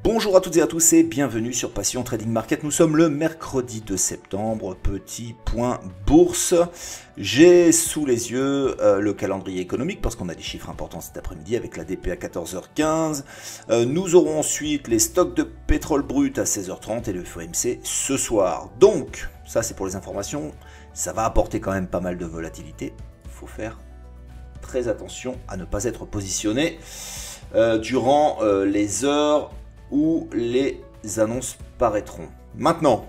Bonjour à toutes et à tous et bienvenue sur Passion Trading Market. Nous sommes le mercredi 2 septembre, petit point bourse. J'ai sous les yeux le calendrier économique parce qu'on a des chiffres importants cet après-midi avec l'ADP à 14h15. Nous aurons ensuite les stocks de pétrole brut à 16h30 et le FOMC ce soir. Donc, ça c'est pour les informations, ça va apporter quand même pas mal de volatilité. Il faut faire très attention à ne pas être positionné durant les heures où les annonces paraîtront. Maintenant,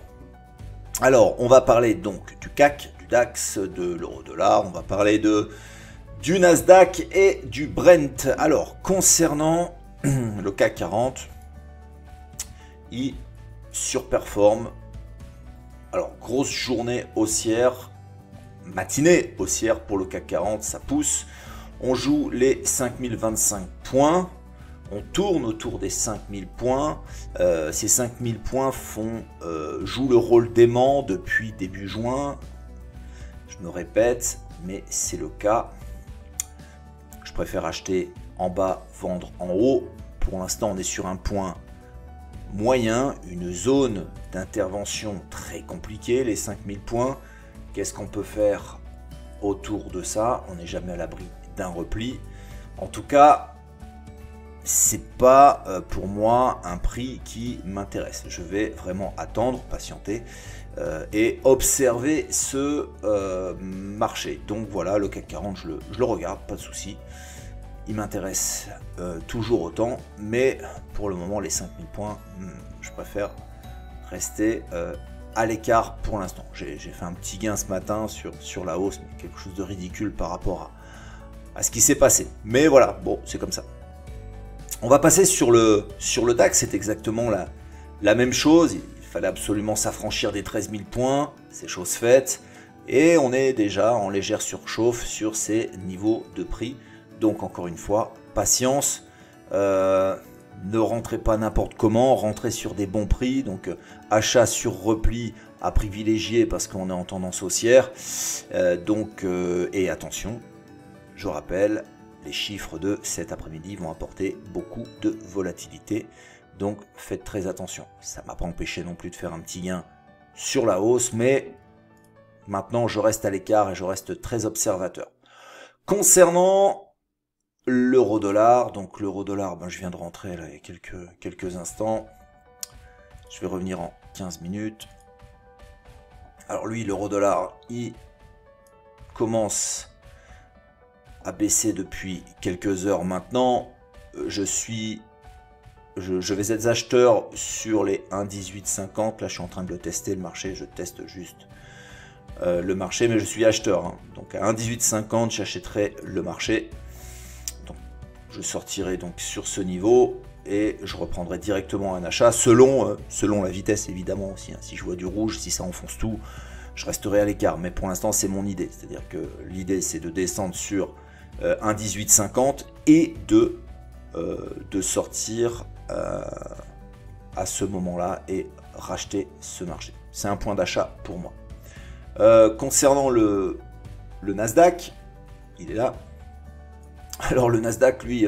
alors on va parler donc du CAC, du DAX, de l'euro-dollar, on va parler du Nasdaq et du Brent. Alors concernant le CAC 40, il surperforme. Alors grosse journée haussière, matinée haussière pour le CAC 40, ça pousse. On joue les 5025 points. On tourne autour des 5000 points. Ces 5000 points jouent le rôle d'aimant depuis début juin. Je me répète, mais c'est le cas. Je préfère acheter en bas, vendre en haut. Pour l'instant, on est sur un point moyen, une zone d'intervention très compliquée, les 5000 points. Qu'est-ce qu'on peut faire autour de ça? On n'est jamais à l'abri d'un repli. En tout cas, c'est pas pour moi un prix qui m'intéresse. Je vais vraiment attendre, patienter et observer ce marché. Donc voilà, le CAC 40, je le regarde, pas de souci. Il m'intéresse toujours autant, mais pour le moment, les 5000 points, je préfère rester à l'écart pour l'instant. J'ai fait un petit gain ce matin sur la hausse, mais quelque chose de ridicule par rapport à ce qui s'est passé. Mais voilà, bon, c'est comme ça. On va passer sur le DAX, c'est exactement la même chose. Il fallait absolument s'affranchir des 13 000 points, c'est chose faite. Et on est déjà en légère surchauffe sur ces niveaux de prix. Donc encore une fois, patience. Ne rentrez pas n'importe comment, rentrez sur des bons prix. Donc achat sur repli à privilégier parce qu'on est en tendance haussière. Et attention, je rappelle, les chiffres de cet après-midi vont apporter beaucoup de volatilité, donc faites très attention. Ça ne m'a pas empêché non plus de faire un petit gain sur la hausse, mais maintenant je reste à l'écart et je reste très observateur. Concernant l'euro-dollar, donc l'euro-dollar, je viens de rentrer là il y a quelques instants, je vais revenir en 15 minutes. Alors lui, l'euro-dollar, il commence à baisser depuis quelques heures maintenant. Je vais être acheteur sur les 1,1850. Là, je suis en train de le tester, le marché. Je teste juste le marché, mais je suis acheteur. Hein. Donc, à 1,1850, j'achèterai le marché. Donc, je sortirai donc sur ce niveau et je reprendrai directement un achat selon la vitesse, évidemment aussi. Hein. Si je vois du rouge, si ça enfonce tout, je resterai à l'écart. Mais pour l'instant, c'est mon idée. C'est-à-dire que l'idée, c'est de descendre sur 1,1850 et de sortir à ce moment-là et racheter ce marché. C'est un point d'achat pour moi. Concernant le Nasdaq, il est là. Alors le Nasdaq, lui,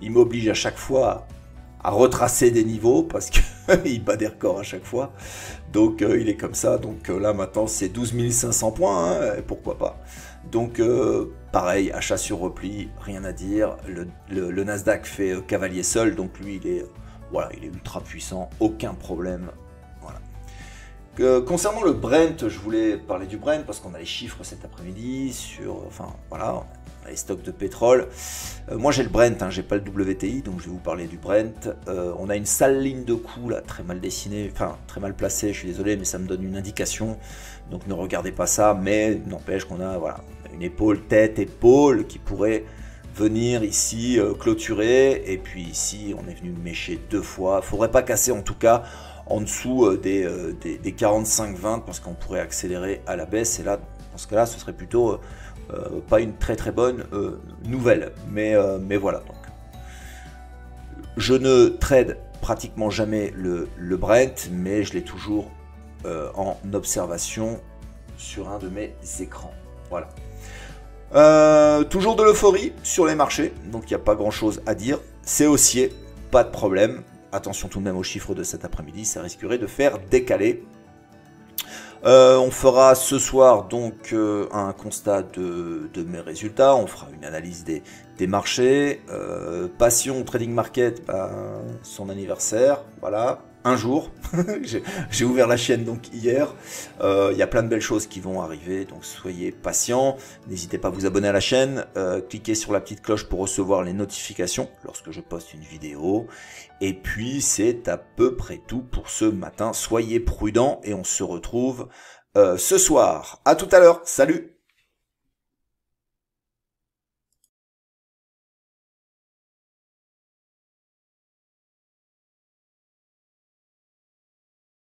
il m'oblige à chaque fois à retracer des niveaux parce qu'il bat des records à chaque fois. Donc il est comme ça. Donc là maintenant c'est 12 500 points, hein, pourquoi pas. Donc pareil, achat sur repli, rien à dire. Le Nasdaq fait cavalier seul, donc lui il est ultra puissant, aucun problème. Voilà. Concernant le Brent, je voulais parler du Brent parce qu'on a les chiffres cet après-midi on a les stocks de pétrole. Moi j'ai le Brent, hein, j'ai pas le WTI, donc je vais vous parler du Brent. On a une sale ligne de coup là, très mal dessinée, très mal placée, je suis désolé, mais ça me donne une indication. Donc ne regardez pas ça, mais n'empêche qu'on a une épaule, tête, épaule qui pourrait venir ici clôturer. Et puis ici, on est venu mécher deux fois. Faudrait pas casser en tout cas en dessous des 45-20 parce qu'on pourrait accélérer à la baisse. Et là, dans ce cas-là, ce serait plutôt pas une très très bonne nouvelle. Mais voilà. Donc, je ne trade pratiquement jamais le Brent, mais je l'ai toujours en observation sur un de mes écrans. Voilà. Toujours de l'euphorie sur les marchés, donc il n'y a pas grand chose à dire. C'est haussier, pas de problème. attention tout de même aux chiffres de cet après-midi, ça risquerait de faire décaler. On fera ce soir donc un constat de mes résultats, on fera une analyse des marchés. Passion Trading Market, son anniversaire, voilà, un jour. J'ai ouvert la chaîne donc hier. Il y a plein de belles choses qui vont arriver, donc soyez patients. N'hésitez pas à vous abonner à la chaîne, cliquez sur la petite cloche pour recevoir les notifications lorsque je poste une vidéo. Et puis c'est à peu près tout pour ce matin. Soyez prudents et on se retrouve ce soir. À tout à l'heure, salut!